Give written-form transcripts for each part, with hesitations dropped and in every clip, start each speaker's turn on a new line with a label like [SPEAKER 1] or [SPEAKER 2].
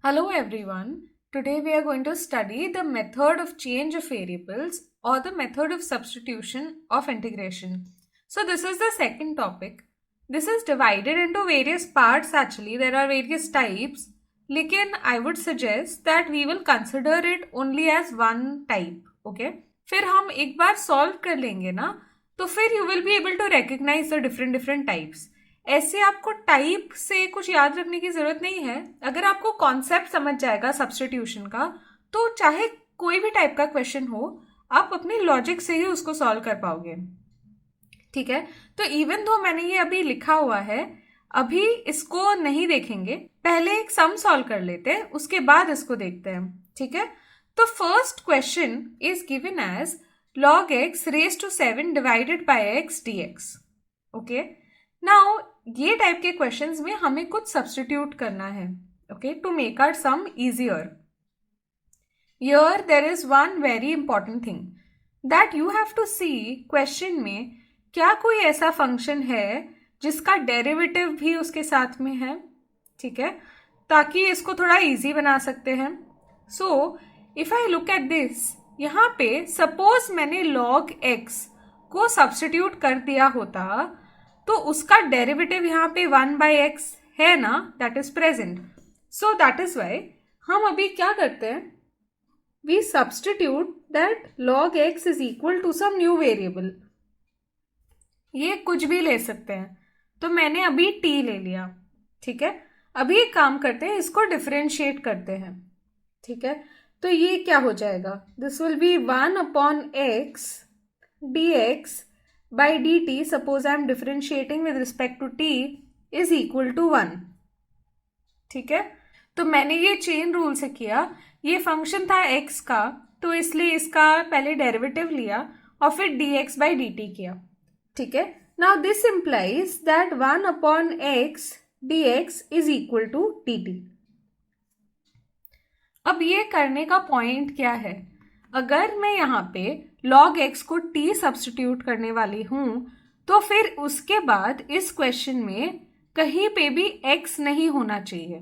[SPEAKER 1] Hello everyone. Today we are going to study the method of change of variables or the method of substitution of integration. So this is the second topic. This is divided into various parts actually. There are various types. लेकिन I would suggest that we will consider it only as one type. Okay? फिर हम एक बार solve कर लेंगे ना तो फिर you will be able to recognize the different types. ऐसे आपको टाइप से कुछ याद रखने की जरूरत नहीं है. अगर आपको कॉन्सेप्ट समझ जाएगा सब्स्टिट्यूशन का तो चाहे कोई भी टाइप का क्वेश्चन हो आप अपने लॉजिक से ही उसको सॉल्व कर पाओगे. ठीक है, तो इवन दो मैंने ये अभी लिखा हुआ है, अभी इसको नहीं देखेंगे, पहले एक सम सॉल्व कर लेते हैं, उसके बाद इसको देखते हैं. ठीक है, तो first question is given as log x raised to 7 divided by x dx. Okay, now ये टाइप के क्वेश्चंस में हमें कुछ सब्स्टिट्यूट करना है. Okay, to make our sum easier. Here there is one very important thing that you have to see question में क्या कोई ऐसा फंक्शन है जिसका डेरिवेटिव भी उसके साथ में है. ठीक है, ताकि इसको थोड़ा इजी बना सकते हैं. So if I look at this, यहाँ पे सपोज मैंने log x को सब्स्टिट्यूट कर दिया होता तो उसका डेरिवेटिव यहाँ पे 1/x है ना, that is present. So that is why हम अभी क्या करते हैं, we substitute that log x is equal to some new variable. ये कुछ भी ले सकते हैं, तो मैंने अभी t ले लिया. ठीक है, अभी एक काम करते हैं, इसको डिफरेंशिएट करते हैं. ठीक है, तो ये क्या हो जाएगा, this will be 1/x dx by dt, suppose I am differentiating with respect to t, is equal to 1. ठीक है, तो मैंने ये चेन रूल से किया, ये फंक्शन था x का तो इसलिए इसका पहले डेरिवेटिव लिया और फिर dx by dt किया. ठीक है, now this implies that 1/x dx is equal to dt. अब ये करने का पॉइंट क्या है, अगर मैं यहाँ पे log x को t सब्स्टिट्यूट करने वाली हूँ तो फिर उसके बाद इस क्वेश्चन में कहीं पे भी x नहीं होना चाहिए.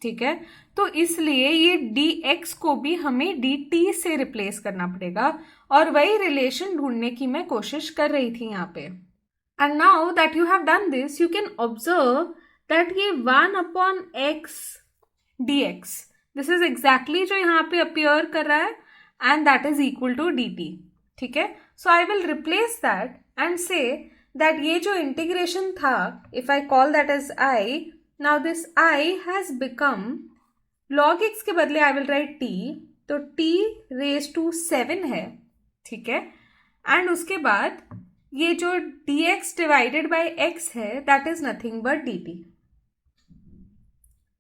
[SPEAKER 1] ठीक है, तो इसलिए ये dx को भी हमें dt से रिप्लेस करना पड़ेगा और वही रिलेशन ढूंढने की मैं कोशिश कर रही थी यहाँ पे. And now that you have done this, you can observe that ये 1/x dx, this is exactly जो यहाँ पे अपियर कर रहा है and that is equal to dt. ठीक है, so I will replace that and say that ये जो integration था, if I call that as I, now this I has become log x के बदले I will write t, तो t raised to 7 है. ठीक है, and उसके बाद ये जो dx divided by x है that is nothing but dt.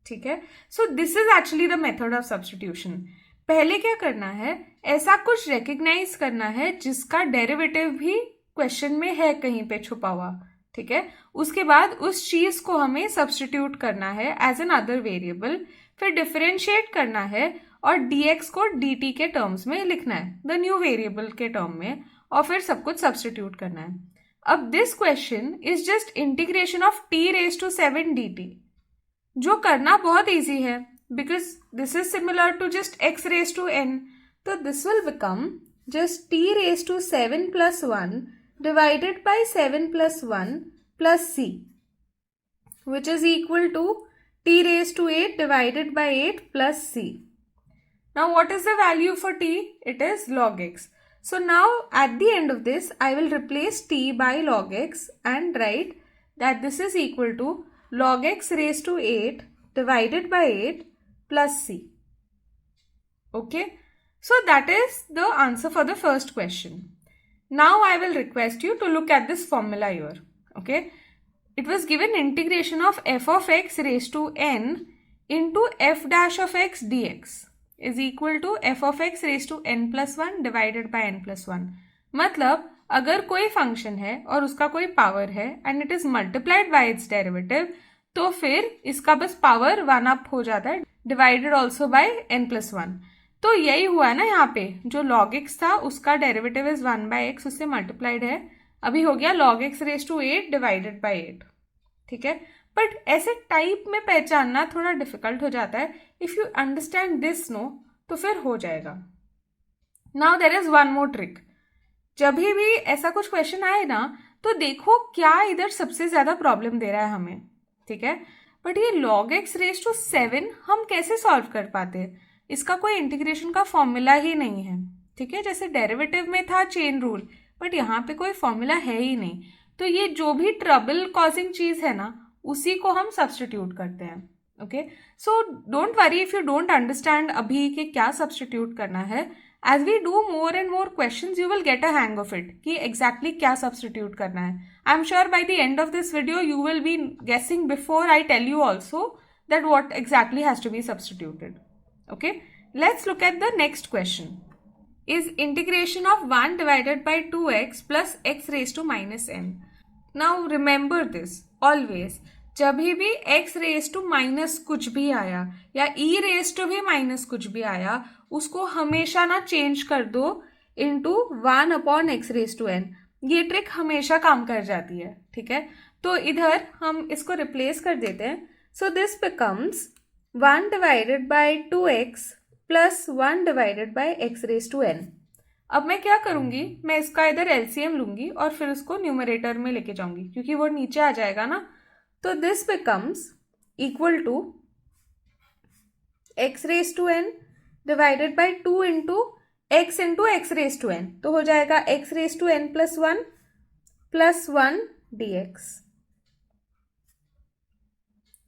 [SPEAKER 1] ठीक है, so this is actually the method of substitution. पहले क्या करना है, ऐसा कुछ रिकग्नाइज करना है जिसका डेरिवेटिव भी क्वेश्चन में है कहीं पे छुपा हुआ. ठीक है, उसके बाद उस चीज को हमें सब्स्टिट्यूट करना है एज एन अदर वेरिएबल, फिर डिफरेंशिएट करना है और dx को dt के टर्म्स में लिखना है, द न्यू वेरिएबल के टर्म में, और फिर सब कुछ सब्स्टिट्यूट करना है. अब this question is just integration of t raised to 7 dt, जो करना बहुत ईजी है because this is similar to just x raised to n. So this will become just t raised to 7 plus 1 divided by 7 plus 1 plus c, which is equal to t raised to 8 divided by 8 plus c. Now what is the value for t? It is log x. So now at the end of this I will replace t by log x and write that this is equal to log x raised to 8 divided by 8 plus c. Okay, so that is the answer for the first question. Now I will request you to look at this formula here. Okay, it was given integration of f of x raised to n into f dash of x dx is equal to f of x raised to n plus 1 divided by n plus 1. मतलब अगर कोई function है और उसका कोई power है and it is multiplied by its derivative, तो फिर इसका बस पावर 1 अप हो जाता है, divided also by n plus 1. तो यही हुआ ना, यहाँ पे जो log x था उसका डेरिवेटिव इज 1/x, उससे मल्टीप्लाइड है, अभी हो गया log x raised to 8 divided by 8. ठीक है, बट ऐसे टाइप में पहचानना थोड़ा डिफिकल्ट हो जाता है. If you understand this no तो फिर हो जाएगा. Now there is one more trick. जब भी ऐसा कुछ क्वेश्चन आए ना तो देखो क्या इधर सबसे ज्यादा प्रॉब्लम दे रहा है हमें. ठीक है, बट ये log x रेज टू 7 हम कैसे सॉल्व कर पाते हैं? इसका कोई इंटीग्रेशन का फॉर्मूला ही नहीं है. ठीक है, जैसे डेरिवेटिव में था चेन रूल, बट यहाँ पे कोई फॉर्मूला है ही नहीं. तो ये जो भी ट्रबल कॉजिंग चीज है ना उसी को हम सब्सटीट्यूट करते हैं. Okay, so don't worry if you don't understand अभी कि क्या सब्सटीट्यूट करना है. As we do more and more questions, you will get a hang of it कि exactly क्या substitute करना है. I'm sure by the end of this video you will be guessing before I tell you also that what exactly has to be substituted. Okay, let's look at the next question. Is integration of 1 divided by 2x plus x raised to minus n. Now remember this always. जब भी x raise to minus कुछ भी आया या e raise to भी minus कुछ भी आया उसको हमेशा ना चेंज कर दो into 1 upon x raise to n. ये ट्रिक हमेशा काम कर जाती है. ठीक है, तो इधर हम इसको रिप्लेस कर देते हैं. So this becomes 1 divided by 2x plus 1 divided by x raise to n. अब मैं क्या करूंगी, मैं इसका इधर एलसीएम लूंगी और फिर उसको न्यूमरेटर में लेके जाऊंगी क्योंकि वो नीचे आ जाएगा ना. तो this becomes equal to x raise to n divided by 2 into x raise to n. तो हो जाएगा x raise to n plus 1 dx.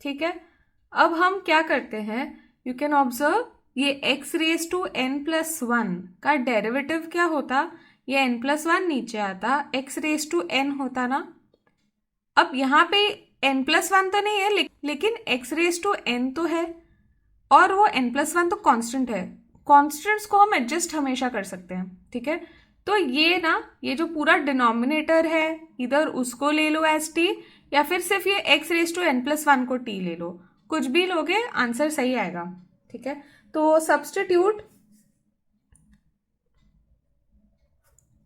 [SPEAKER 1] ठीक है, अब हम क्या करते हैं, यू कैन ऑब्जर्व ये x raise to n plus 1 का डेरिवेटिव क्या होता, ये n प्लस 1 नीचे आता, x रेज टू n होता ना. अब यहाँ पे n प्लस 1 तो नहीं है लेकिन x रेज टू n तो है और वो n प्लस 1 तो कांस्टेंट है. कॉन्स्टेंट्स को हम एडजस्ट हमेशा कर सकते हैं. ठीक है, तो ये ना ये जो पूरा डिनोमिनेटर है इधर उसको ले लो एज t या फिर सिर्फ ये x raise to n plus 1 को t ले लो, कुछ भी लोगे आंसर सही आएगा. ठीक है, तो substitute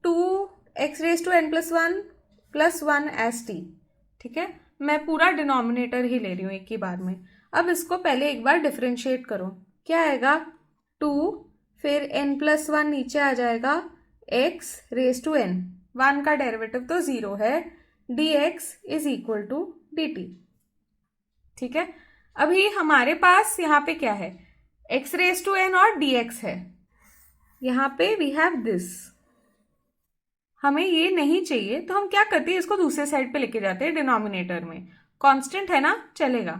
[SPEAKER 1] 2x raise to n plus 1 as t. ठीक है, मैं पूरा डिनोमिनेटर ही ले रही हूँ एक ही बार में. अब इसको पहले एक बार डिफरेंशिएट करो, क्या आएगा 2 फिर n प्लस 1 नीचे आ जाएगा x रेज टू n. 1 का डेरिवेटिव तो 0 है, dx is equal to dt. ठीक है, अभी हमारे पास यहाँ पे क्या है, x रेज टू n और dx है. यहाँ पे वी हैव दिस, हमें ये नहीं चाहिए तो हम क्या करते हैं, इसको दूसरे साइड पे लेके जाते हैं डिनोमिनेटर में. कांस्टेंट है ना, चलेगा.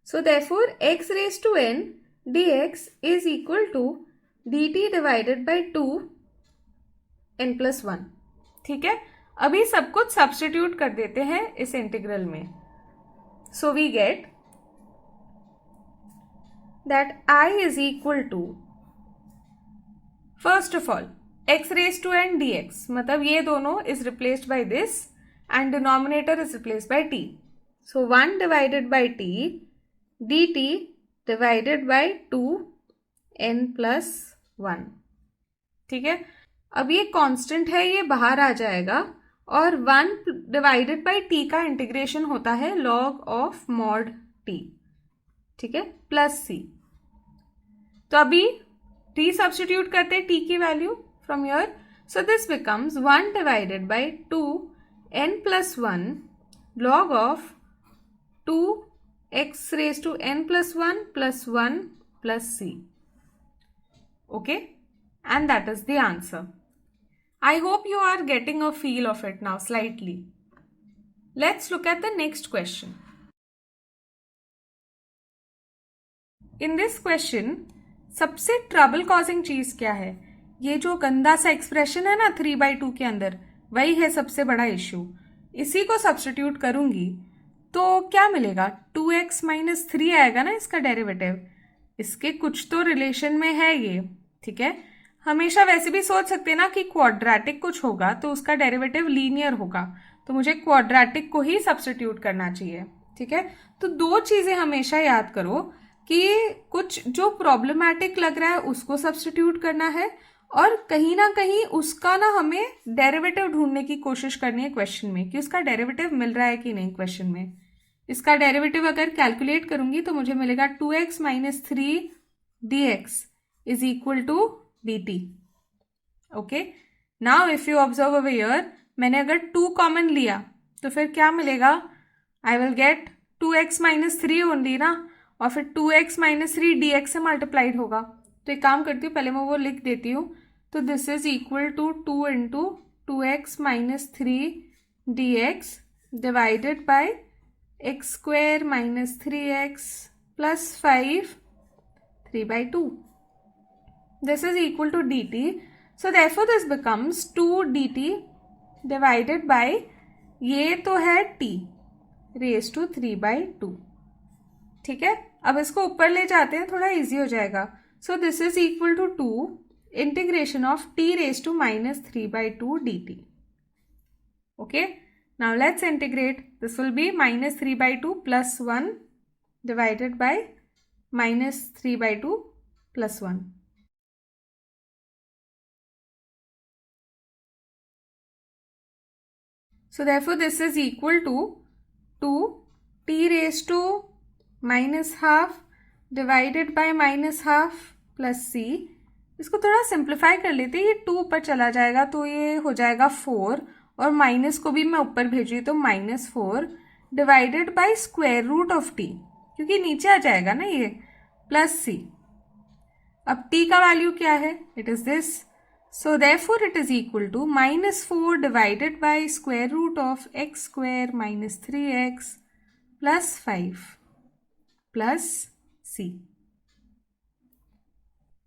[SPEAKER 1] So therefore x raise to n dx is equal to dt divided by 2 n plus 1. ठीक है, अभी सब कुछ सब्स्टिट्यूट कर देते हैं इस इंटीग्रल में. So we get that I is equal to first of all x raise to n dx, मतलब ये दोनों is replaced by this and denominator is replaced by t. So 1 divided by t dt divided by 2 n plus 1. ठीक है, अब ये constant है, ये बाहर आ जाएगा और 1 डिवाइडेड बाय t का इंटीग्रेशन होता है log ऑफ मॉड t. ठीक है, प्लस c. तो अभी t सब्स्टिट्यूट करते हैं t की value from here. So this becomes 1 divided by 2 n plus 1 log of 2 x raised to n plus 1 plus c. Okay, and that is the answer. I hope you are getting a feel of it now slightly. Let's look at the next question. In this question, सबसे trouble causing चीज क्या है, ये जो गंदा सा expression है ना 3/2 के अंदर, वही है सबसे बड़ा इश्यू. इसी को सब्स्टिट्यूट करूंगी तो क्या मिलेगा, 2x माइनस 3 आएगा ना इसका डेरिवेटिव. इसके कुछ तो रिलेशन में है ये. ठीक है, हमेशा वैसे भी सोच सकते हैं ना कि क्वाड्रेटिक कुछ होगा तो उसका डेरिवेटिव लीनियर होगा, तो मुझे क्वाड्रेटिक को ही सब्स्टिट्यूट करना चाहिए. ठीक है, तो दो चीजें हमेशा याद करो कि कुछ जो प्रॉब्लमैटिक लग रहा है उसको सब्स्टिट्यूट करना है और कहीं ना कहीं उसका ना हमें डेरिवेटिव ढूंढने की कोशिश करनी है क्वेश्चन में कि उसका डेरिवेटिव मिल रहा है कि नहीं क्वेश्चन में. इसका डेरिवेटिव अगर कैलकुलेट करूंगी तो मुझे मिलेगा 2x minus 3 dx is equal to dt. Okay, now if you observe over here, मैंने अगर 2 कॉमन लिया तो फिर क्या मिलेगा? I will get 2x minus 3 only ना, और फिर 2x माइनस 3 dx से मल्टीप्लाइड होगा. तो एक काम करती हूँ, पहले मैं वो लिख देती हूँ. तो this is equal to 2 into 2x minus 3 dx divided by x square minus 3x plus 5 3/2. This is equal to dt. So therefore this becomes 2 dt divided by, ये तो है t raised to 3/2. ठीक है, अब इसको ऊपर ले जाते हैं, थोड़ा इजी हो जाएगा. So this is equal to 2 integration of t raised to minus 3/2 dt. Okay, now let's integrate. This will be minus 3/2 plus 1 divided by minus 3/2 plus 1. So therefore this is equal to 2 t raised to minus half divided by minus half plus c. इसको थोड़ा simplify कर लेते हैं, ये 2 ऊपर चला जाएगा तो ये हो जाएगा 4, और माइनस को भी मैं ऊपर भेजी तो -4 divided by square root of t, क्योंकि नीचे आ जाएगा ना ये, प्लस सी. अब t का वैल्यू क्या है? It is this. So therefore it is equal to -4 divided by square root of x square minus 3x plus 5 plus c.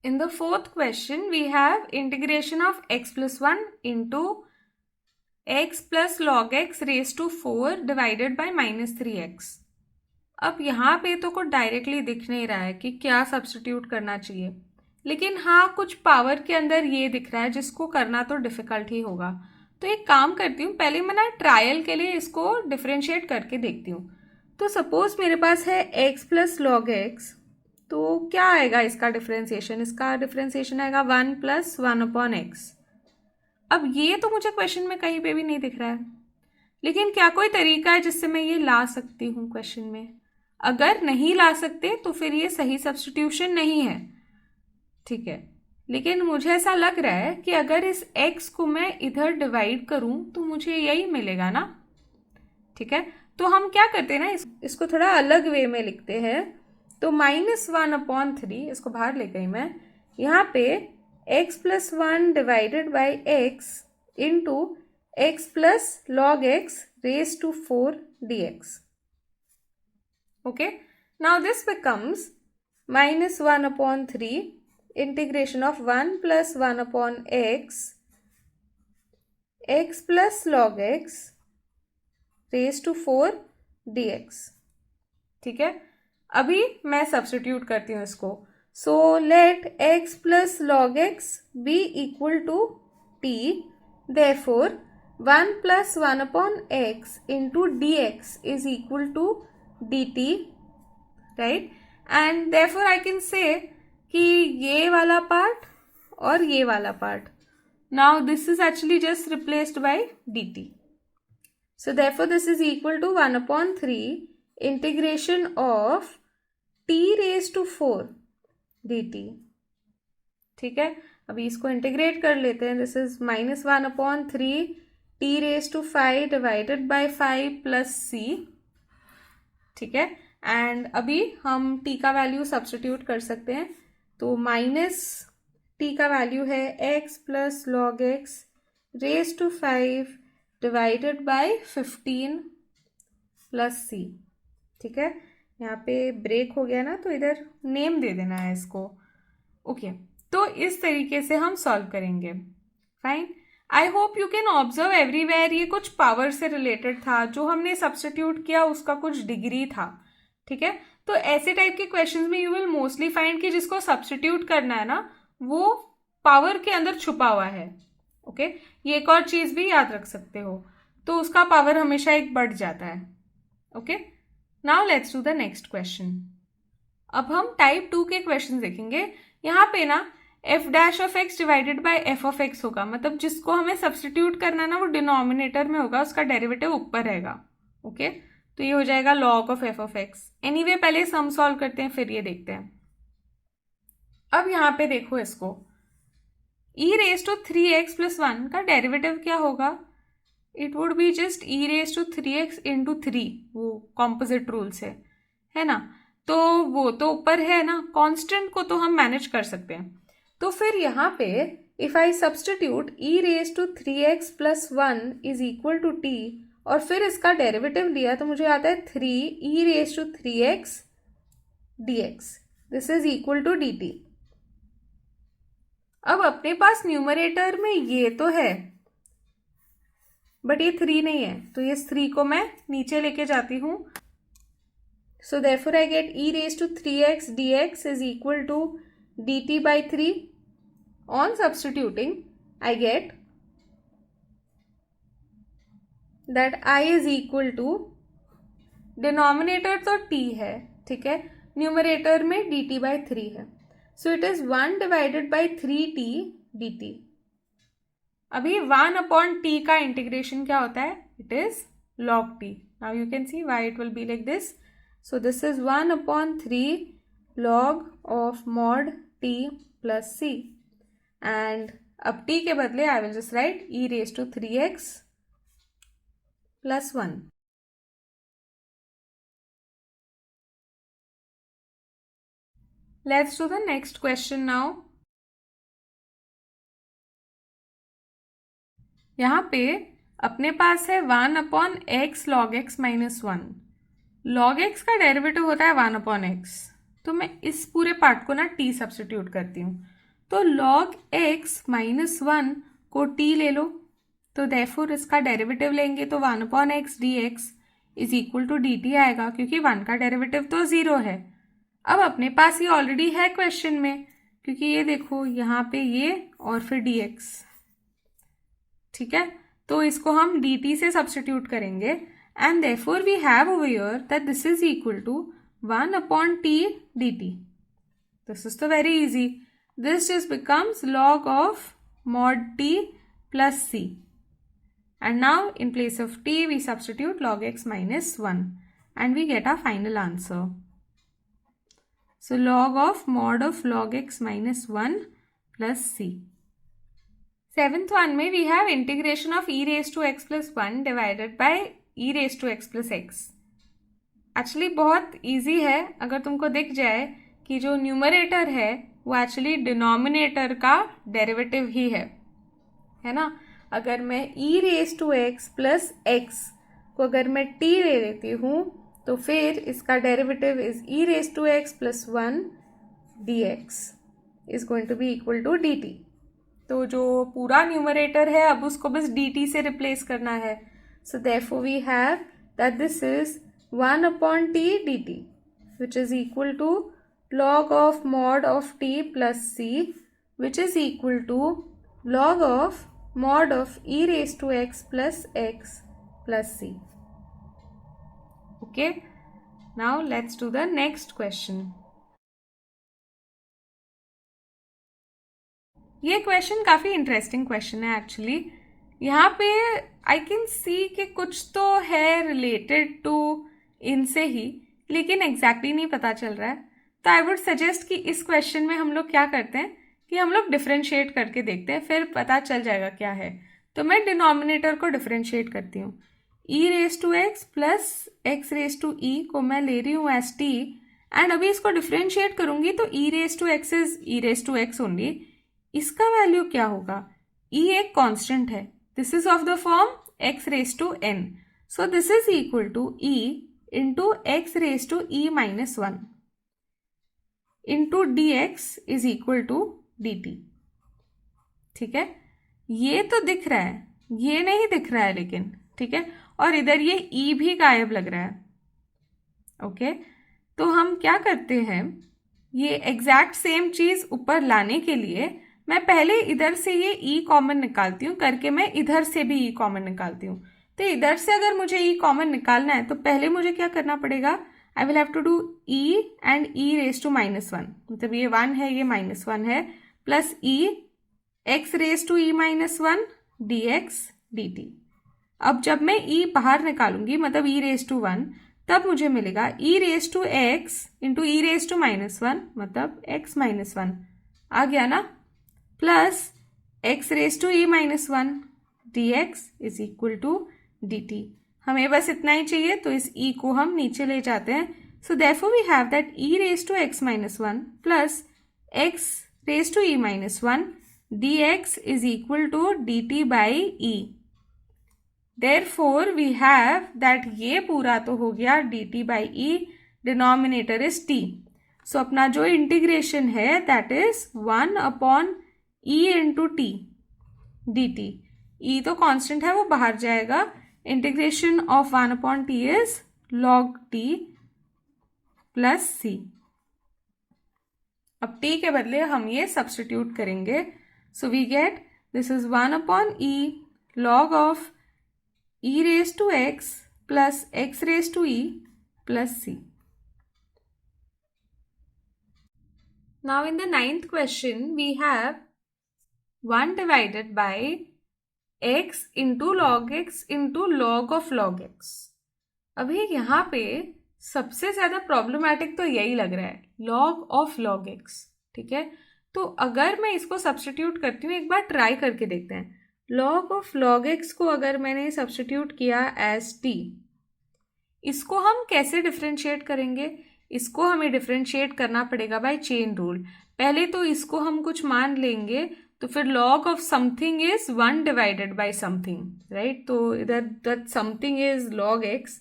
[SPEAKER 1] In the fourth question we have integration of x plus 1 into x plus log x raised to 4 divided by minus 3x. अब यहाँ पे तो कुछ directly दिख नहीं रहा है कि क्या सब्स्टिट्यूट करना चाहिए, लेकिन हाँ कुछ पावर के अंदर ये दिख रहा है जिसको करना तो डिफ़िकल्ट ही होगा. तो एक काम करती हूँ, पहले मैं ना ट्रायल के लिए इसको डिफ्रेंशिएट करके देखती हूँ. तो सपोज मेरे पास है x प्लस लॉग x, तो क्या आएगा इसका डिफ्रेंशिएशन? इसका डिफ्रेंशिएशन आएगा 1 प्लस 1/x. अब ये तो मुझे क्वेश्चन में कहीं पे भी नहीं दिख रहा है, लेकिन क्या कोई तरीका है जिससे मैं ये ला सकती हूँ क्वेश्चन में? अगर नहीं ला सकते तो फिर ये सही सब्स्टिट्यूशन नहीं है. ठीक है, लेकिन मुझे ऐसा लग रहा है कि अगर इस x को मैं इधर डिवाइड करूं तो मुझे यही मिलेगा ना. ठीक है, तो हम क्या करते हैं ना, इसको थोड़ा अलग वे में लिखते हैं. तो -1/3, इसको बाहर ले गई मैं, यहाँ पे x plus 1 divided by x into x plus log x raise to 4 dx. Okay, now this becomes -1/3 integration of 1 plus 1/x x plus log x raised to 4 dx. ठीक है, अभी मैं सब्स्टिट्यूट करती हूँ इसको. So let x plus log x be equal to t. therefore 1 plus 1/x into dx is equal to dt, right? and therefore I can say कि ये वाला पार्ट और ये वाला part, now this is actually just replaced by dt. So therefore this is equal to 1/3 integration of t raise to 4 dt. ठीक है, अभी इसको इंटीग्रेट कर लेते हैं. This is -1/3 t raise to 5 divided by 5 plus c. ठीक है, and अभी हम t का वैल्यू सब्स्टिट्यूट कर सकते हैं. तो माइनस t का वैल्यू है x plus log x raise to 5 divided by 15 plus c. ठीक है, यहाँ पे ब्रेक हो गया ना, तो इधर नेम दे देना है इसको. ओके, तो इस तरीके से हम सॉल्व करेंगे. Fine, I hope you can observe everywhere ये कुछ पावर से रिलेटेड था. जो हमने सब्स्टिट्यूट किया उसका कुछ डिग्री था. ठीक है, तो ऐसे टाइप के क्वेश्चंस में यू विल मोस्टली फाइंड कि जिसको सब्स्टिट्यूट करना है ना वो पावर के अंदर छुपा हुआ है. ओके, ये एक और चीज भी याद रख सकते हो, तो उसका पावर हमेशा एक बढ़ जाता है. Okay, now let's do the next question. अब हम टाइप 2 के क्वेश्चन देखेंगे. यहाँ पे ना f dash of x divided bye f of x होगा, मतलब जिसको हमें सब्स्टिट्यूट करना है ना वो डिनोमिनेटर में होगा, उसका डेरिवेटिव ऊपर रहेगा. ओके, तो ये हो जाएगा log of F of x. Anyway पहले सम सॉल्व करते हैं फिर ये देखते हैं। अब यहाँ पे देखो इसको, e raise to 3x plus 1 का डेरिवेटिव क्या होगा? It would be just e raise to 3x into 3, वो कॉम्पोजिट रूल से है ना। तो वो तो ऊपर है ना, कांस्टेंट को तो हम मैनेज कर सकते हैं। तो फिर यहाँ पे if I substitute e raise to 3x plus 1 is equal to t और फिर इसका डेरिवेटिव लिया तो मुझे आता है 3 e raise to 3x dx, this is equal to dt। अब अपने पास न्यूमरेटर में ये तो है बट ये 3 नहीं है, तो ये 3 को मैं नीचे लेके जाती हूँ। So therefore I get e raise to 3x dx is equal to dt by 3. On substituting I get that I is equal to, denominator तो t है, ठीक है, न्यूमरेटर में dt by 3 है, so it is 1 divided by 3t dt। अभी 1 upon t का integration क्या होता है? It is log t। Now you can see why it will be like this. So this is 1 upon 3 log of mod t plus c, and अब t के बदले I will just write e raise to 3x plus 1। Let's do the next question now. यहाँ पे अपने पास है 1 upon x log x minus 1। Log x का derivative होता है 1 अपॉन एक्स, तो मैं इस पूरे पार्ट को ना t सब्सटीट्यूट करती हूँ। तो लॉग एक्स माइनस 1 को t ले लो, तो देयरफॉर इसका डेरिवेटिव लेंगे तो 1 upon x d x is equal to d t आएगा, क्योंकि 1 का डेरिवेटिव तो 0 है। अब अपने पास ये ऑलरेडी है क्वेश्चन में, क्योंकि ये देखो यहाँ पे ये और फिर dx, ठीक है, तो इसको हम dt से सब्सटीट्यूट करेंगे and therefore we have over here that this is equal to 1 upon t dt। This is तो very easy, this just becomes log of mod t plus c, and now in place of t we substitute log x minus 1 and we get our final answer. So log of mod of log x minus 1 plus c. Seventh one में we have integration of e raised to x plus 1 divided by e raised to x plus x. Actually बहुत easy है, अगर तुमको दिख जाए कि जो numerator है वो एक्चुअली डिनोमिनेटर का डेरिवेटिव ही है ना। अगर मैं e raise to x plus x को अगर मैं t ले लेती हूँ तो फिर इसका derivative is e raise to x plus 1 dx is going to be equal to dt। तो जो पूरा न्यूमरेटर है अब उसको बस dt से रिप्लेस करना है। So therefore we have that this is 1 upon t dt which is equal to log of mod of t plus c which is equal to log of mod of e raised to x plus c. Okay, now let's do the next question. ये question काफ़ी interesting question है actually. यहाँ पे I can see कि कुछ तो है related to इनसे ही, लेकिन एग्जैक्टली नहीं पता चल रहा है। तो आई वुड सजेस्ट कि इस क्वेश्चन में हम लोग क्या करते हैं कि हम लोग डिफरेंशिएट करके देखते हैं, फिर पता चल जाएगा क्या है। तो मैं डिनोमिनेटर को डिफरेंशिएट करती हूँ। e raise to x plus x raise to e को मैं ले रही हूँ एस टी, एंड अभी इसको डिफरेंशिएट करूंगी तो e raise to x is e raise to x only. इसका वैल्यू क्या होगा? e एक कांस्टेंट है, this is of the form x raise to n, so this is equal to e into x raise to e minus 1 into d x is equal to dt। ठीक है, ये तो दिख रहा है, ये नहीं दिख रहा है लेकिन, ठीक है, और इधर ये e भी गायब लग रहा है। ओके, तो हम क्या करते हैं, ये एग्जैक्ट सेम चीज ऊपर लाने के लिए मैं पहले इधर से ये e कॉमन निकालती हूँ करके, मैं इधर से भी e कॉमन निकालती हूँ। तो इधर से अगर मुझे e कॉमन निकालना है तो पहले मुझे क्या करना पड़ेगा, I will have to do e and e raise to minus 1, मतलब ये 1 है ये माइनस 1 है, plus e x raise to e minus 1 d x d t. अब जब मैं e बाहर निकालूंगी, मतलब e रेज टू 1, तब मुझे मिलेगा e raise to x into e raise to -1, मतलब x -1 आ गया ना, plus x raise to e-1 dx is equal to dt। हमें बस इतना ही चाहिए, तो इस e को हम नीचे ले जाते हैं। So therefore we have that e raise to x-1 plus x raise to e-1 dx is equal to dt by e। Therefore we have that ये पूरा तो हो गया dt by e, denominator is t। So अपना जो integration है that is 1 upon e into t dt। e तो constant है, वो बाहर जाएगा। Integration of 1 upon t is log t plus c। अब t के बदले हम ये सब्स्टिट्यूट करेंगे। So we get this is 1 upon e log of e raise to x plus x raise to e plus c। Now in the 9th question we have 1 divided by x into log x into log of log x। अभी यहाँ पे सबसे ज़्यादा problematic तो यही लग रहा है, log of log x। ठीक है, तो अगर मैं इसको सब्स्टिट्यूट करती हूँ, एक बार ट्राई करके देखते हैं। log of log x को अगर मैंने सब्स्टिट्यूट किया एज t, इसको हम कैसे डिफ्रेंशिएट करेंगे? इसको हमें डिफ्रेंशिएट करना पड़ेगा बाय चेन रूल। पहले तो इसको हम कुछ मान लेंगे, तो फिर log of something is 1 divided bye something, right. तो इधर that something is log x,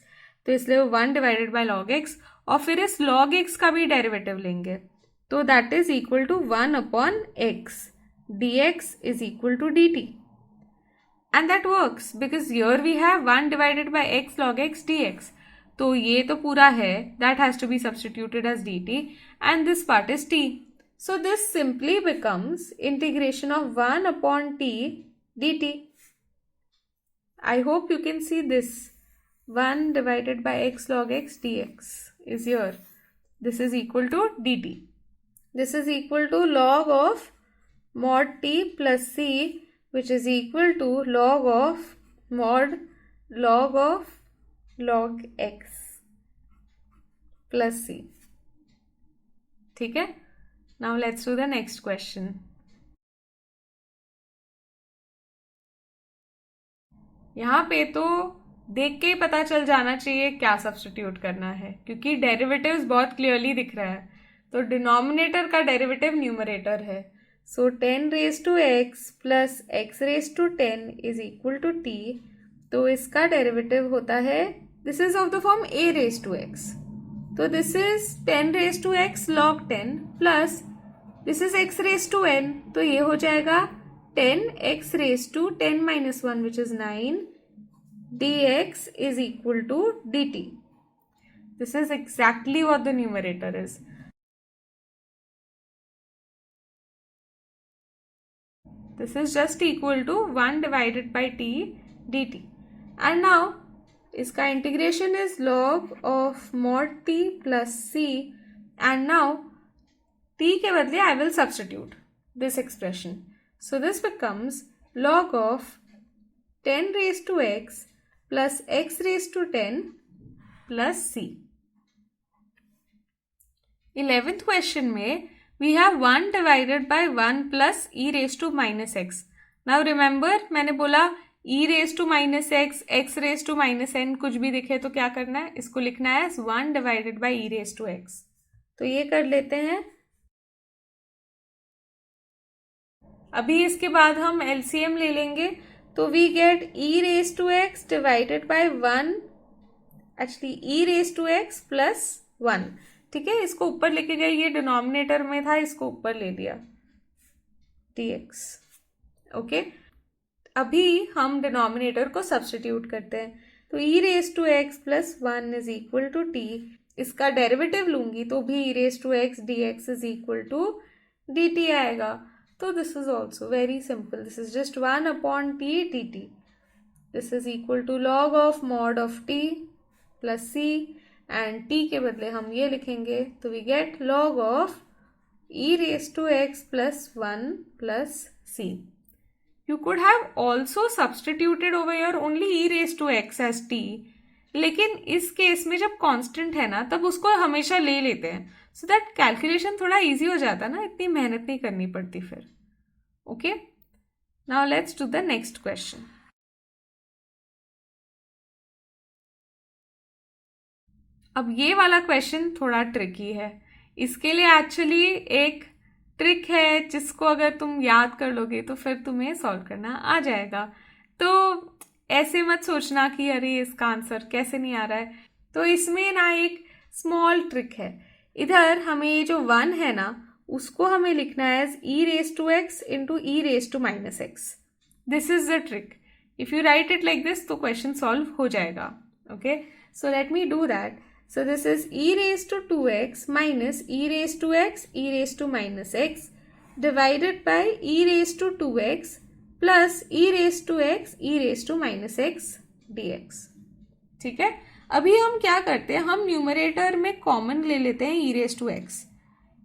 [SPEAKER 1] तो इसलिए 1 डिवाइडेड बाय log x, और फिर इस log x का भी डेरिवेटिव लेंगे, तो that is equal to 1 upon x dx is equal to dt। And that works because here we have 1 divided by x log x dx। तो ये तो पूरा है, that has to be substituted as dt, and this part is t। So this simply becomes integration of 1 upon t dt. I hope you can see this. 1 divided by x log x dx is here. This is equal to dt. This is equal to log of mod t plus c, which is equal to log of mod log of log x plus c. ठीक है? Now let's do the next question. यहाँ पे तो देख के ही पता चल जाना चाहिए क्या सब्स्टिट्यूट करना है, क्योंकि डेरिवेटिव्स बहुत क्लियरली दिख रहा है। तो डिनोमिनेटर का डेरिवेटिव न्यूमरेटर है, so 10 raise to x plus x raise to 10 is equal to t। तो इसका डेरिवेटिव होता है, this is of the form a raise to x, तो this is 10 raise to x log 10 plus this is x raise to n, तो ये हो जाएगा 10x raise to 10 minus 1 which is 9 dx is equal to dt. This is exactly what the numerator is. This is just equal to 1 divided by t dt. And now इसका integration is log of mod t plus c, and now t के बदले I will substitute this expression. So this becomes log of 10 raised to x plus x raised to 10 plus c. 11th question में we have 1 divided by 1 plus e raised to minus x. Now remember मैंने बोला e raised to minus x, x raised to minus n कुछ भी दिखे तो क्या करना है, इसको लिखना है 1 divided by e raised to x. तो ये कर लेते हैं। अभी इसके बाद हम LCM ले लेंगे, तो we get e raise to x divided by 1, actually e raise to x plus 1। ठीक है, इसको ऊपर लेके गए, ये डिनोमिनेटर में था, इसको ऊपर ले लिया dx। ओके, अभी हम डिनोमिनेटर को सब्स्टिट्यूट करते हैं, तो e raise to x plus 1 is equal to t। इसका डेरिवेटिव लूंगी तो भी e raise to x dx is equal to dt आएगा। So this is also very simple. This is just 1 upon t dt. This is equal to log of mod of t plus c, and t के बदले हम ये लिखेंगे, तो we get log of e raised to x plus 1 plus c. You could have also substituted over your only e raise to x as t, लेकिन इस case में जब कांस्टेंट है ना तब उसको हमेशा ले लेते हैं, सो दैट कैलकुलेशन थोड़ा इजी हो जाता है ना, इतनी मेहनत नहीं करनी पड़ती फिर. Okay, now let's do the next question. अब ये वाला क्वेश्चन थोड़ा ट्रिकी है. इसके लिए एक्चुअली एक ट्रिक है जिसको अगर तुम याद कर लोगे तो फिर तुम्हें सॉल्व करना आ जाएगा. तो ऐसे मत सोचना कि अरे इसका आंसर कैसे नहीं आ रहा है. तो इसमें ना एक स्मॉल ट्रिक है. इधर हमें ये जो 1 है ना उसको हमें लिखना है as e raise to x into e raise to minus x. This is the trick. If you write it like this तो क्वेश्चन सॉल्व हो जाएगा. Okay, so let me do that. So this is e raised to 2x minus e raised to x e raised to minus x divided by e raised to 2x plus e raised to x e raised to minus x dx. ठीक है, अभी हम क्या करते हैं, हम numerator में common ले लेते हैं e raised to x.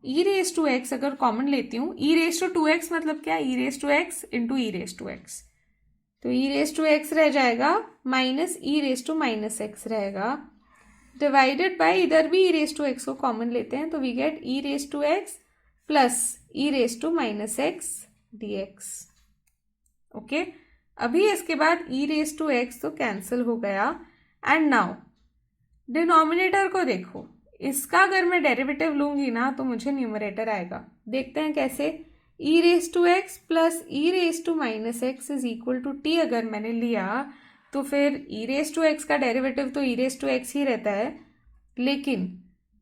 [SPEAKER 1] e raised to x अगर कॉमन लेती हूँ, e raised to 2x मतलब क्या, e raised to x into e raised to x. तो e raised to x रह जाएगा minus e raised to minus x रहेगा divided by, इधर भी ई रेज टू एक्स को कॉमन लेते हैं तो we get e raise to x plus e raise to minus x d x. Okay, अभी इसके बाद ई रेज टू एक्स तो कैंसिल हो गया. एंड नाउ डिनोमिनेटर को देखो, इसका अगर मैं डेरिवेटिव लूंगी ना तो मुझे न्यूमरेटर आएगा. देखते हैं कैसे. E raise to x plus e raise to minus x is equal to t अगर मैंने लिया तो फिर ई रेज टू एक्स का डेरिवेटिव तो ई रेज टू एक्स ही रहता है, लेकिन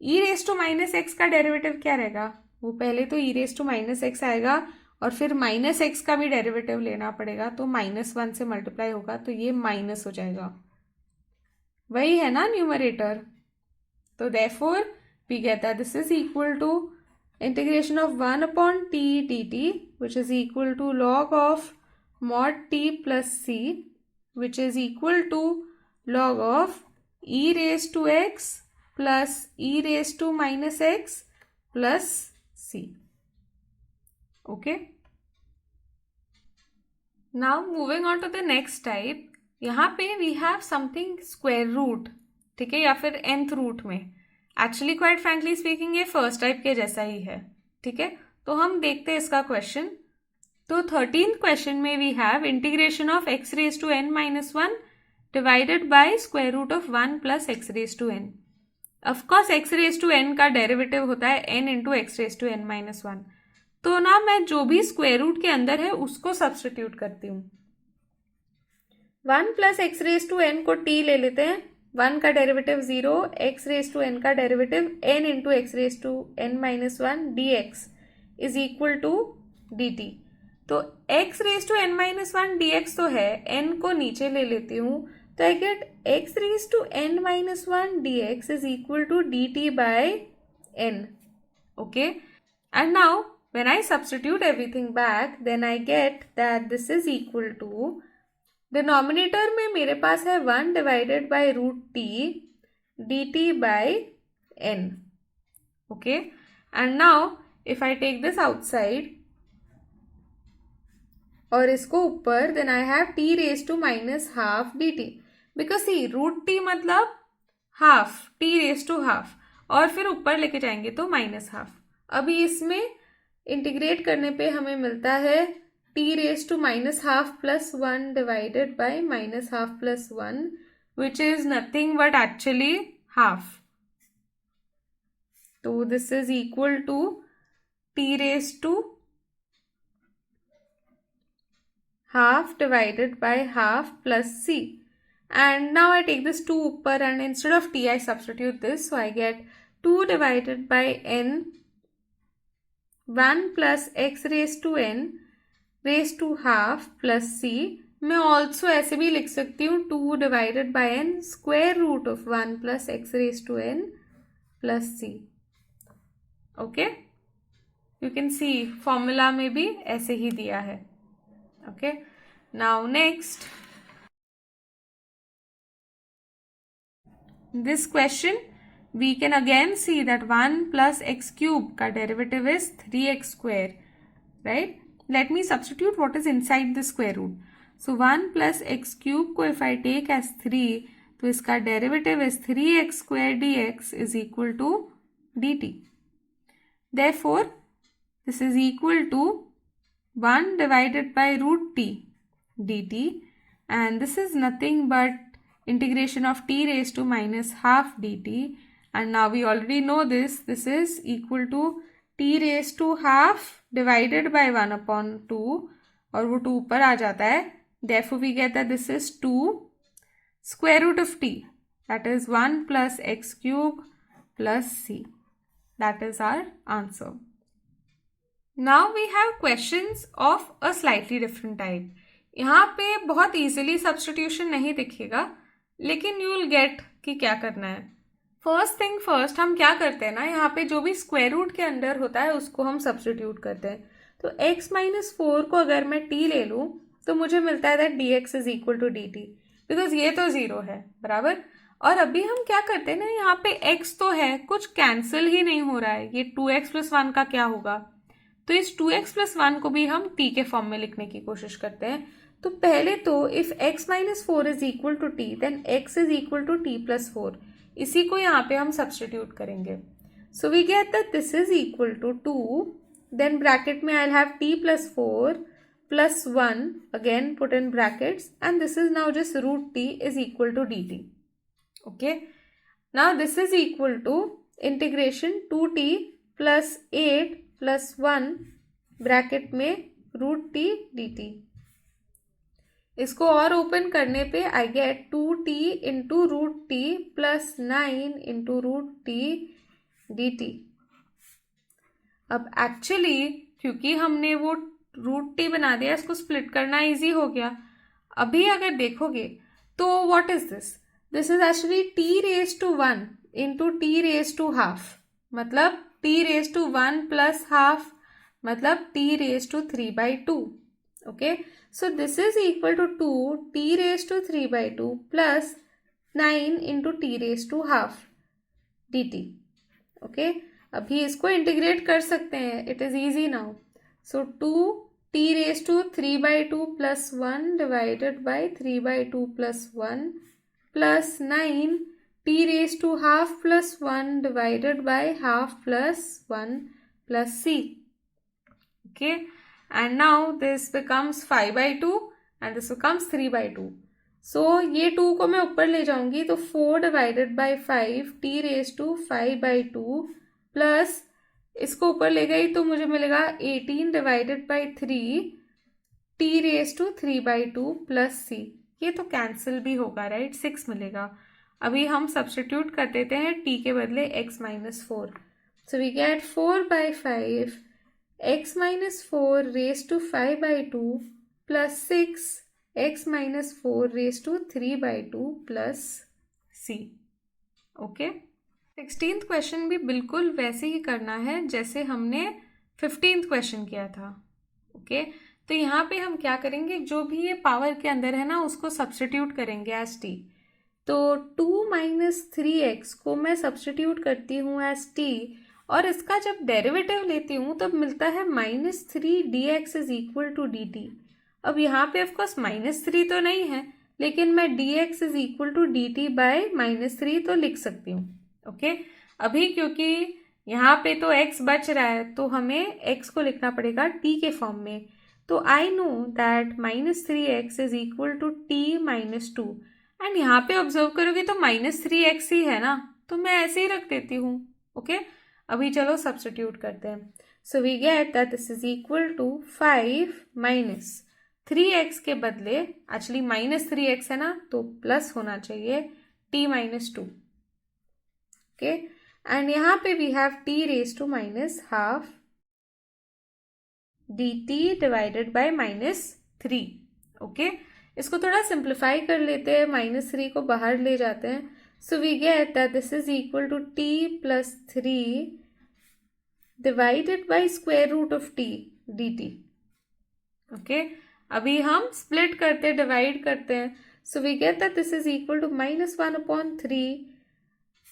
[SPEAKER 1] e raise to minus x का डेरिवेटिव क्या रहेगा, वो पहले तो e raise to minus x आएगा और फिर माइनस एक्स का भी डेरिवेटिव लेना पड़ेगा, तो -1 से मल्टीप्लाई होगा तो ये माइनस हो जाएगा. वही है ना न्यूमरेटर. तो therefore we get that this is equal to integration of 1 upon t d t which is equal to log of mod t plus c which is equal to log of e raised to x plus e raised to minus x plus c. Okay. Now moving on to the next type. यहाँ पे we have something square root, ठीक है, या फिर nth root में. Actually quite frankly speaking ये first type के जैसा ही है. ठीक है, तो हम देखते हैं इसका क्वेश्चन. तो 13th क्वेश्चन में we have integration of x raise to n minus 1 divided by square root of 1 plus x raise to n. Of course x raise to n का डेरिवेटिव होता है n into x raise to n minus 1. तो ना मैं जो भी square root के अंदर है उसको सब्सटीट्यूट करती हूँ. 1 plus x raise to n को टी ले लेते हैं, 1 का derivative 0, x raise to n का derivative n into x raise to n minus 1 d x is equal to d t. तो x raise to n minus 1 d x तो है, n को नीचे ले लेती हूँ तो I get x raise to n minus 1 d x is equal to d t by n. Okay, and now when I substitute everything back then I get that this is equal to, denominator में मेरे पास है 1 divided by root t d t by n. Okay, and now if I take this outside और इसको ऊपर, then I have t raise to minus half d t, because see root t मतलब half, t raise to half, और फिर ऊपर लेके जाएंगे तो माइनस हाफ. अभी इसमें इंटीग्रेट करने पे हमें मिलता है t raise to minus half plus 1 divided by minus half plus 1 which is nothing but actually half. तो this is equal to t raise to half divided by half plus c. And now I take this 2 upper and instead of t I substitute this. So I get 2 divided by n 1 plus x raised to n raised to half plus c. मैं also ऐसे भी लिख सकती हूँ 2 divided by n square root of 1 plus x raised to n plus c. Okay? You can see formula में भी ऐसे ही दिया है. Okay, now next, this question we can again see that 1 plus x cube का derivative is 3x square, right? let me substitute what is inside the square root. So 1 plus x cube को if I take as 3, तो इसका derivative is 3x square dx is equal to dt. Therefore, this is equal to 1 divided by root t dt, and this is nothing but integration of t raised to minus half dt, and now we already know this is equal to t raised to half divided by 1 upon 2, और वो 2 ऊपर आ जाता है. Therefore we get that this is 2 square root of t, that is 1 plus x cube plus c. That is our answer. Now we have questions of a slightly different type. यहाँ पे बहुत easily substitution नहीं दिखेगा, लेकिन you will get कि क्या करना है. फर्स्ट थिंग फर्स्ट, हम क्या करते हैं ना, यहाँ पे जो भी स्क्वायर रूट के अंदर होता है उसको हम सब्स्टिट्यूट करते हैं. तो x माइनस 4 को अगर मैं t ले लूँ तो मुझे मिलता है that dx is equal to dt, because ये तो 0 है, बराबर. और अभी हम क्या करते हैं ना, यहाँ पे x तो है, कुछ कैंसिल ही नहीं हो रहा है. ये 2x प्लस 1 का क्या होगा, तो इस 2x प्लस 1 को भी हम t के फॉर्म में लिखने की कोशिश करते हैं. तो पहले तो if x minus 4 is equal to t, then x is equal to t plus 4. इसी को यहाँ पे हम सब्स्टिट्यूट करेंगे. So we get that this is equal to 2, then bracket में I have t plus 4 plus 1, again put in brackets, and this is now just root t is equal to dt. Okay, now this is equal to integration 2t plus 8 plus 1 bracket में root t dt. इसको और open करने पे I get 2t into root t plus 9 into root t dt. अब actually क्योंकि हमने वो root t बना दिया, इसको स्प्लिट करना इजी हो गया. अभी अगर देखोगे तो what is this, this is actually t raise to 1 into t raise to half, मतलब t raise to 1 plus half, मतलब t raise to 3/2. Okay, so this is equal to 2 t raised to 3/2 plus 9 into t raised to half dt. okay, अभी इसको integrate कर सकते हैं, it is easy now. So 2 t raised to 3/2 plus 1 divided by 3/2 plus 1 plus 9 t raised to half plus 1 divided by half plus 1 plus c. okay, and now this becomes 5/2 and this becomes 3/2. so ये 2 को मैं ऊपर ले जाऊंगी तो 4 divided by 5 t raised to 5/2 plus इसको ऊपर ले गई तो मुझे मिलेगा 18 divided by 3 t raised to 3/2 plus c. ये तो कैंसिल भी होगा, राइट, 6 मिलेगा. अभी हम सब्स्टिट्यूट कर देते हैं t के बदले x minus 4. So we get 4/5 x minus 4 raised to 5/2 plus 6 x minus 4 raised to 3/2 plus c. Okay, 16th question भी बिल्कुल वैसे ही करना है जैसे हमने 15th क्वेश्चन किया था. ओके, तो यहाँ पे हम क्या करेंगे, जो भी ये पावर के अंदर है ना उसको सब्स्टिट्यूट करेंगे एज t. तो 2 माइनस 3x को मैं सब्स्टिट्यूट करती हूँ एज t, और इसका जब डेरिवेटिव लेती हूँ तब मिलता है -3 dx is equal to dt. अब यहाँ पे ऑफकोर्स -3 तो नहीं है, लेकिन मैं dx is equal to dt by -3 तो लिख सकती हूँ. ओके, अभी क्योंकि यहाँ पे तो x बच रहा है तो हमें x को लिखना पड़ेगा t के फॉर्म में. तो I know that -3x is equal to t - 2, and यहाँ पे ऑब्जर्व करोगे तो -3x ही है ना, तो मैं ऐसे ही रख देती हूँ. ओके, अभी चलो सब्स्टिट्यूट करते हैं. So we get that this is equal to 5 minus 3x के बदले एक्चुअली -3x है ना, तो प्लस होना चाहिए t - 2. ओके, एंड यहाँ पे we have t raise to -half dt divided by -3. Okay, इसको थोड़ा सिंप्लीफाई कर लेते हैं, -3 को बाहर ले जाते हैं. So we get that this is equal to t plus 3 divided by square root of t dt. Okay, अभी हम split करते हैं, divide करते हैं. So we get that this is equal to -1/3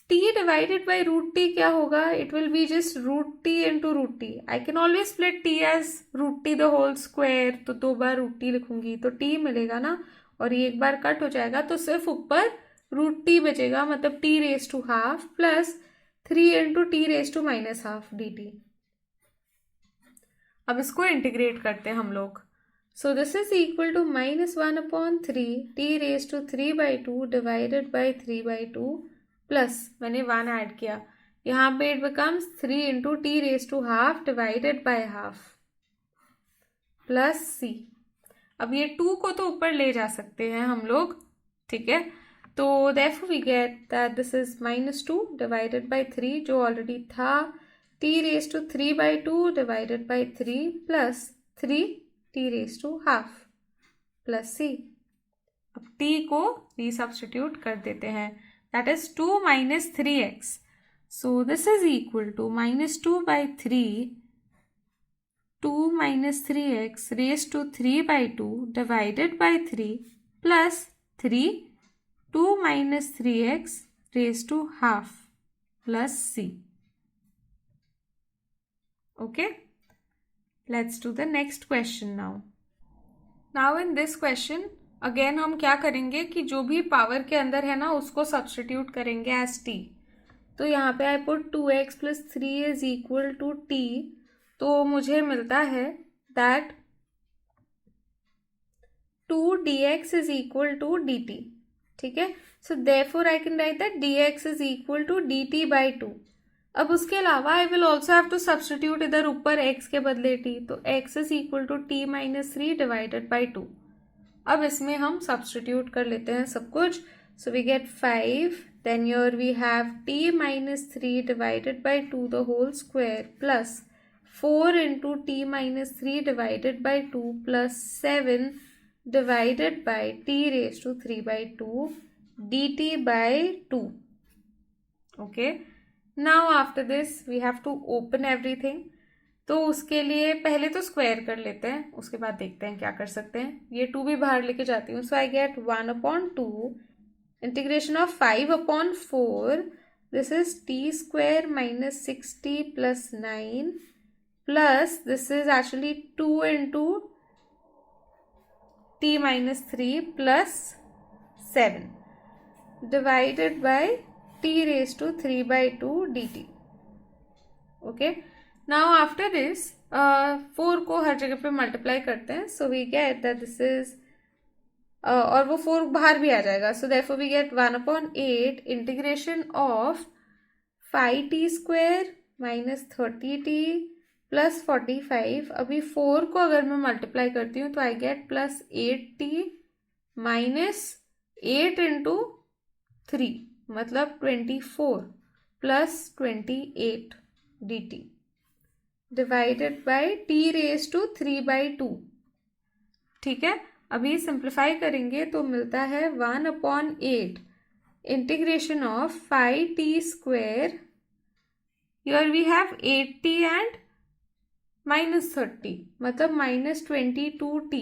[SPEAKER 1] t divided by root t क्या होगा? It will be just root t into root t. I can always split t as root t the whole square. तो 2 बार root t लिखूंगी तो t मिलेगा ना, और ये एक बार कट हो जाएगा तो सिर्फ ऊपर रूट टी बचेगा, मतलब t raise to half plus 3 into t raise to minus half d t. अब इसको इंटीग्रेट करते हैं हम लोग. So this is equal to -1/3 t raise to 3/2 divided by 3/2 plus मैंने 1 ऐड किया, यहाँ पे it becomes 3 into t raise to half divided by half plus c. अब ये 2 को तो ऊपर ले जा सकते हैं हम लोग, ठीक है. तो therefore we get that this is -2 divided by 3 जो ऑलरेडी था, t raised to 3/2 divided by 3 plus 3 t raised to half plus c. अब t को रीसब्स्टिट्यूट कर देते हैं, that is 2 minus 3x. So this is equal to -2/3 2 minus 3x raised to 3/2 divided by 3 plus 3 2 minus 3x raised to half plus c. Okay, let's do the next question now. Now in this question again हम क्या करेंगे कि जो भी power के अंदर है ना उसको सब्स्टिट्यूट करेंगे as t. तो यहाँ पे I put 2x plus 3 is equal to t. तो मुझे मिलता है that 2 dx is equal to dt. ठीक है. So therefore I can write that dx is equal to dt by 2. अब उसके अलावा I will also have to substitute इधर ऊपर x के बदले t, तो x is equal to t minus 3 divided by 2. अब इसमें हम सब्स्टिट्यूट कर लेते हैं सब कुछ. So we get 5, then your we have t minus 3 divided by 2 the whole square plus 4 into t minus 3 divided by 2 plus 7 divided by t raised to 3/2 dt by 2. Okay, now after this we have to open everything. तो उसके लिए पहले तो square कर लेते हैं, उसके बाद देखते हैं क्या कर सकते हैं. ये 2 भी बाहर लेके जाती हूँ. So I get 1/2 integration of 5/4. This is t square minus 6t plus 9 plus this is actually 2 into t minus 3 plus 7 divided by t raised to 3/2 dt. Okay, now after this 4 को हर जगह पे मल्टीप्लाई करते हैं. so we get that this is और वो 4 बाहर भी आ जाएगा. so therefore we get 1/8 integration of 5t square minus 30t plus 45. अभी 4 को अगर मैं मल्टीप्लाई करती हूँ तो I get plus 8t minus 8 into 3 मतलब 24 plus 28 dt divided by t raise to 3/2. ठीक है. अभी सिंप्लीफाई करेंगे तो मिलता है 1/8 integration of 5t square. Here we have 8t and minus 30 मतलब minus 22t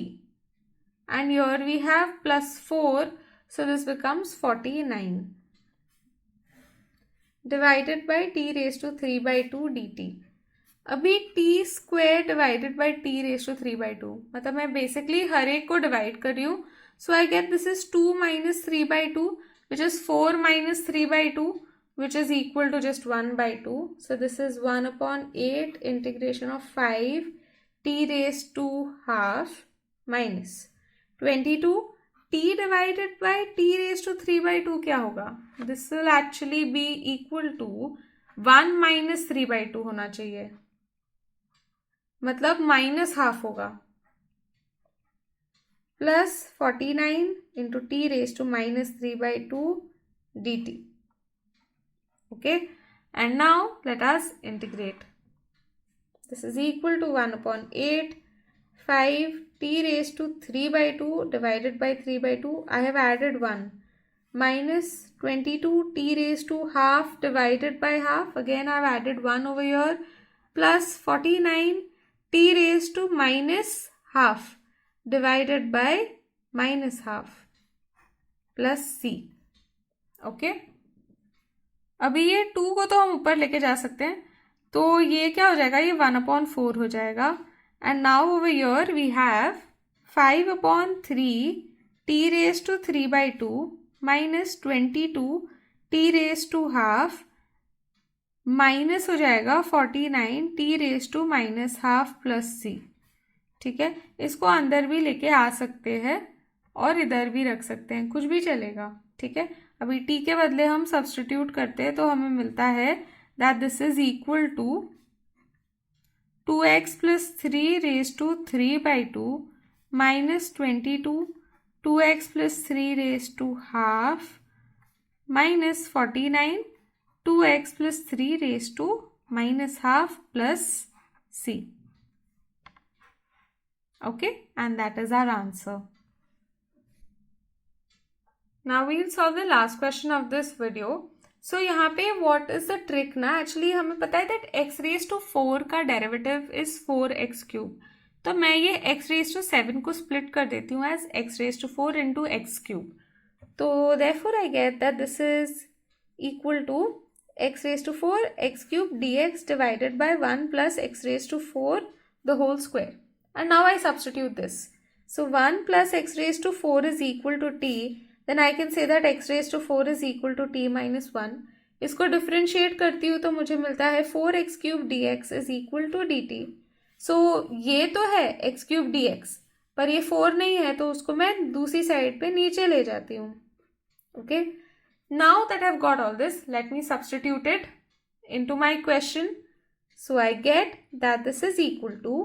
[SPEAKER 1] and here we have plus 4, so this becomes 49 divided by t raised to 3/2 dt. अभी t square divided by t raise to 3/2 मतलब मैं basically हर एक को divide कर रही हूँ. So I get this is 2 minus 3/2 which is 4 minus 3/2 which is equal to just 1/2. So this is 1/8 integration of 5 t raised to half minus 22 t divided by t raised to 3/2 क्या होगा? This will actually be equal to 1 minus 3/2 होना चाहिए, मतलब minus half होगा plus 49 into t raised to minus 3/2 dt. Okay, and now let us integrate. This is equal to 1/8 5 t raised to 3/2 divided by 3/2. I have added 1 minus 22 t raised to half divided by half. Again I have added 1 over here plus 49 t raised to minus half divided by minus half plus c. Okay. अभी ये 2 को तो हम ऊपर लेके जा सकते हैं, तो ये क्या हो जाएगा, ये 1/4 हो जाएगा. And now over here we have 5/3 t⁻³ minus 22 t⁻½ minus हो जाएगा 49 t⁻² प्लस c. ठीक है, इसको अंदर भी लेके आ सकते हैं और इधर भी रख सकते हैं, कुछ भी चलेगा. ठीक है, अभी t के बदले हम सब्स्टिट्यूट करते हैं तो हमें मिलता है that this is equal to 2x + 3⁻³ minus 22 2x + 3⁻² minus 49 2x + 3⁻² plus c. Okay, and that is our answer. Now we'll solve the last question of this video. So यहाँ पे what is the trick ना, actually हमें पता है that x⁻⁴ का derivative is 4x³. तो मैं ये x⁻⁷ को split कर देती हूँ as x⁻⁴ into x³. तो therefore I get that this is equal to x⁻⁴ x³ dx divided by 1 plus x⁻⁴ the whole square. And now I substitute this. So 1 plus x⁻⁴ is equal to t. Then I can say that x⁻⁴ is equal to t minus 1. इसको differentiate करती हूँ तो मुझे मिलता है 4x³ dx is equal to dt. So ये तो है x³ dx, पर ये 4 नहीं है तो उसको मैं दूसरी साइड पे नीचे ले जाती हूँ. Okay. Now that I've got all this, let me substitute it into my question. So I get that this is equal to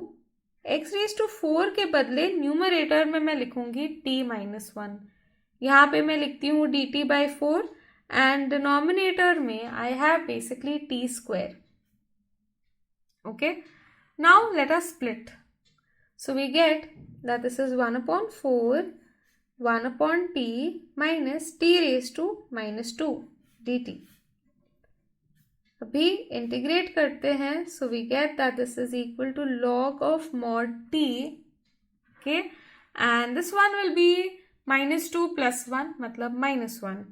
[SPEAKER 1] x⁻⁴ के बदले न्यूमरेटर में मैं लिखूंगी t-1. यहाँ पे मैं लिखती हूँ dt/4 एंड डिनोमिनेटर में I have basically t². Okay. Now let us split. So we get that this is 1/4 1/t minus t⁻² dt. अभी इंटीग्रेट करते हैं, so we get that this is equal to log of mod t. Okay, and this one will be -2 + 1 मतलब -1.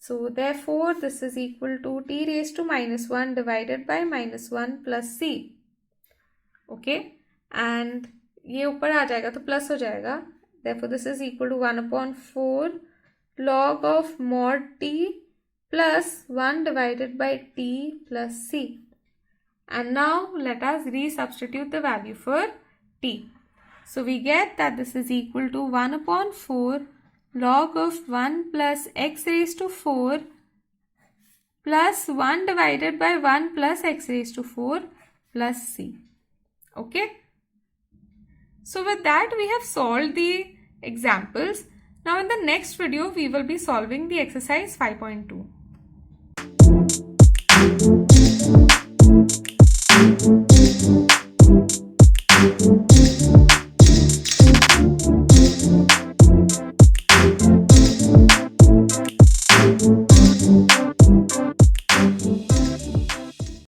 [SPEAKER 1] So therefore this is equal to t⁻⁻1 divided by -1 plus c. Okay, and ये ऊपर आ जाएगा तो plus हो जाएगा. Therefore this is equal to 1/4 log of mod t plus 1 divided by t plus c. And now let us resubstitute the value for t. So we get that this is equal to 1/4 log of 1 plus x⁻⁴ plus 1 divided by 1 plus x⁻⁴ plus c. Okay. So with that we have solved the examples. Now in the next video we will be solving the exercise 5.2.